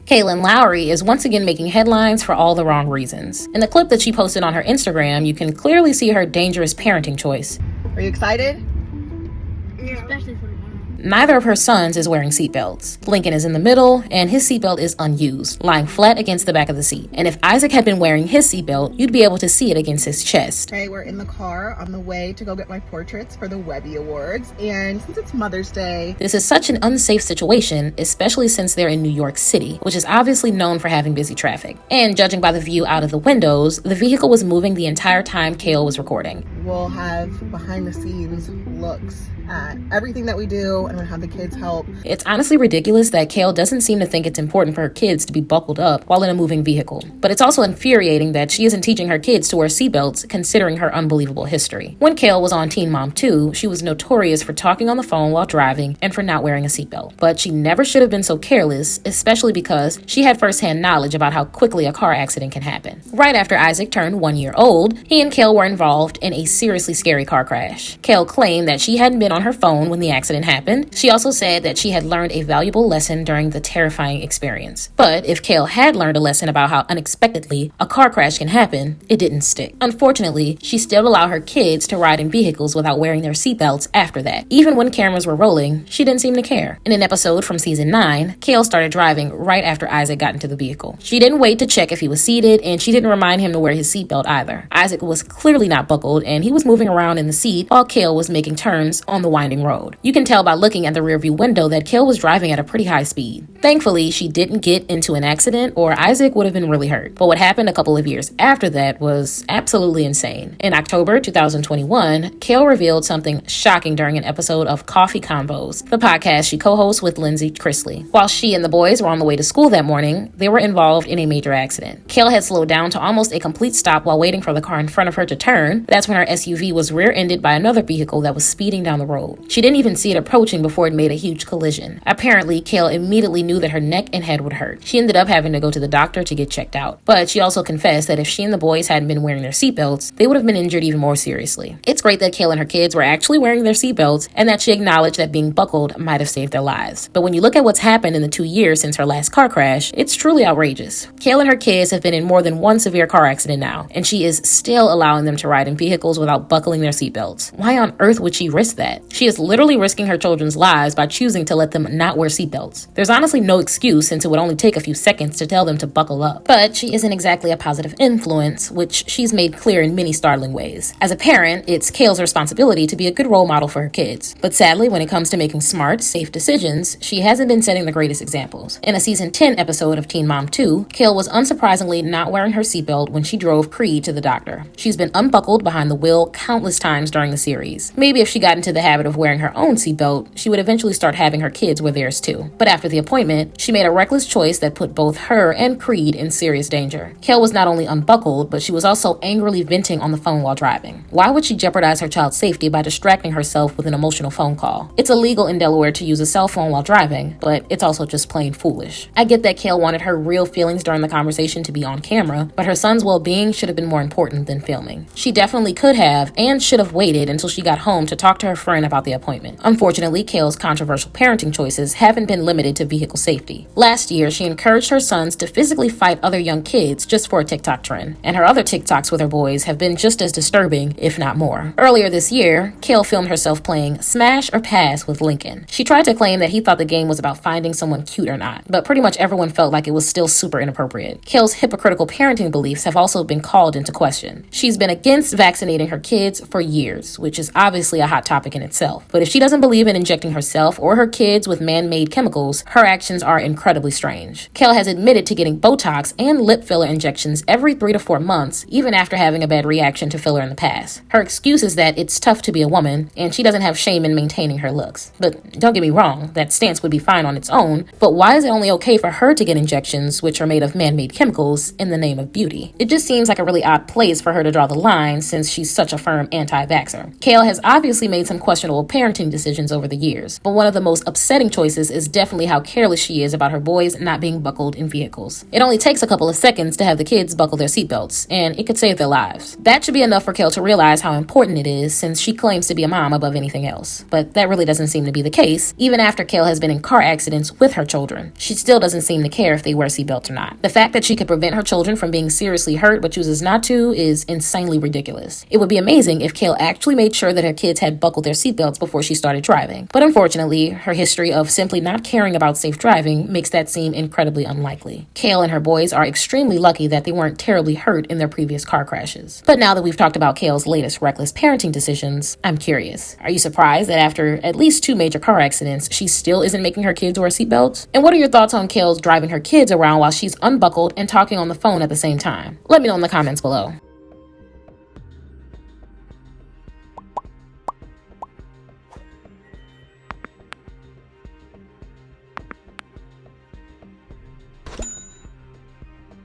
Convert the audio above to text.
Kailyn Lowry is once again making headlines for all the wrong reasons. In the clip that she posted on her Instagram, you can clearly see her dangerous parenting choice. Are you excited? Yeah. Especially for tomorrow. Neither of her sons is wearing seatbelts. Lincoln is in the middle, and his seatbelt is unused, lying flat against the back of the seat. And if Isaac had been wearing his seatbelt, you'd be able to see it against his chest. Okay, we're in the car on the way to go get my portraits for the Webby Awards. And since it's Mother's Day, this is such an unsafe situation, especially since they're in New York City, which is obviously known for having busy traffic. And judging by the view out of the windows, the vehicle was moving the entire time Kail was recording. We'll have behind the scenes looks at everything that we do, and we'll have the kids help. It's honestly ridiculous that Kail doesn't seem to think it's important for her kids to be buckled up while in a moving vehicle. But it's also infuriating that she isn't teaching her kids to wear seatbelts, considering her unbelievable history. When Kail was on Teen Mom 2, she was notorious for talking on the phone while driving and for not wearing a seatbelt. But she never should have been so careless, especially because she had firsthand knowledge about how quickly a car accident can happen. Right after Isaac turned 1 year old, he and Kail were involved in a seriously scary car crash. Kail claimed that she hadn't been on her phone when the accident happened. She also said that she had learned a valuable lesson during the terrifying experience. But if Kail had learned a lesson about how unexpectedly a car crash can happen, it didn't stick. Unfortunately, she still allowed her kids to ride in vehicles without wearing their seatbelts after that. Even when cameras were rolling, she didn't seem to care. In an episode from season 9, Kail started driving right after Isaac got into the vehicle. She didn't wait to check if he was seated, and she didn't remind him to wear his seatbelt either. Isaac was clearly not buckled, and he was moving around in the seat while Kail was making turns on the winding road. You can tell by looking at the rearview window that Kail was driving at a pretty high speed. Thankfully, she didn't get into an accident or Isaac would have been really hurt. But what happened a couple of years after that was absolutely insane. In October 2021, Kail revealed something shocking during an episode of Coffee Convos, the podcast she co-hosts with Lindsay Chrisley. While she and the boys were on the way to school that morning, they were involved in a major accident. Kail had slowed down to almost a complete stop while waiting for the car in front of her to turn. That's when her SUV was rear-ended by another vehicle that was speeding down the road. She didn't even see it approaching before it made a huge collision. Apparently, Kail immediately knew that her neck and head would hurt. She ended up having to go to the doctor to get checked out. But she also confessed that if she and the boys hadn't been wearing their seatbelts, they would have been injured even more seriously. It's great that Kail and her kids were actually wearing their seatbelts and that she acknowledged that being buckled might have saved their lives. But when you look at what's happened in the 2 years since her last car crash, it's truly outrageous. Kail and her kids have been in more than one severe car accident now, and she is still allowing them to ride in vehicles without buckling their seatbelts. Why on earth would she risk that? She is literally risking her children's lives by choosing to let them not wear seatbelts. There's honestly no excuse since it would only take a few seconds to tell them to buckle up. But she isn't exactly a positive influence, which she's made clear in many startling ways. As a parent, it's Kail's responsibility to be a good role model for her kids. But sadly, when it comes to making smart, safe decisions, she hasn't been setting the greatest examples. In a season 10 episode of Teen Mom 2, Kail was unsurprisingly not wearing her seatbelt when she drove Creed to the doctor. She's been unbuckled behind the wheel countless times during the series. Maybe if she got into the habit of wearing her own seatbelt, she would eventually start having her kids wear theirs too. But after the appointment, she made a reckless choice that put both her and Creed in serious danger. Kail was not only unbuckled, but she was also angrily venting on the phone while driving. Why would she jeopardize her child's safety by distracting herself with an emotional phone call? It's illegal in Delaware to use a cell phone while driving, but it's also just plain foolish. I get that Kail wanted her real feelings during the conversation to be on camera, but her son's well-being should have been more important than filming. She definitely could have and should have waited until she got home to talk to her friend about the appointment. Unfortunately, Kail's controversial parenting choices haven't been limited to vehicle safety. Last year, she encouraged her sons to physically fight other young kids just for a TikTok trend, and her other TikToks with her boys have been just as disturbing, if not more. Earlier this year, Kail filmed herself playing Smash or Pass with Lincoln. She tried to claim that he thought the game was about finding someone cute or not, but pretty much everyone felt like it was still super inappropriate. Kail's hypocritical parenting beliefs have also been called into question. She's been against vaccinating her kids for years, which is obviously a hot topic in itself. But if she doesn't believe in injecting herself or her kids with man-made chemicals, her actions are incredibly strange. Kail has admitted to getting Botox and lip filler injections every 3 to 4 months, even after having a bad reaction to filler in the past. Her excuse is that it's tough to be a woman, and she doesn't have shame in maintaining her looks. But don't get me wrong, that stance would be fine on its own, but why is it only okay for her to get injections, which are made of man-made chemicals, in the name of beauty? It just seems like a really odd place for her to draw the line, since she's such a firm anti-vaxxer. Kail has obviously made some questionable parenting decisions over the years, but one of the most upsetting choices is definitely how careless she is about her boys not being buckled in vehicles. It only takes a couple of seconds to have the kids buckle their seatbelts, and it could save their lives. That should be enough for Kail to realize how important it is, since she claims to be a mom above anything else. But that really doesn't seem to be the case. Even after Kail has been in car accidents with her children, she still doesn't seem to care if they wear seatbelts or not. The fact that she could prevent her children from being seriously hurt but chooses not to is insanely ridiculous. It would be amazing if Kail actually made sure that her kids had buckled their seatbelts before she started driving. But unfortunately, her history of simply not caring about safe driving makes that seem incredibly unlikely. Kail and her boys are extremely lucky that they weren't terribly hurt in their previous car crashes. But now that we've talked about Kail's latest reckless parenting decisions, I'm curious. Are you surprised that after at least 2 major car accidents, she still isn't making her kids wear seatbelts? And what are your thoughts on Kail's driving her kids around while she's unbuckled and talking on the phone at the same time? Let me know in the comments below.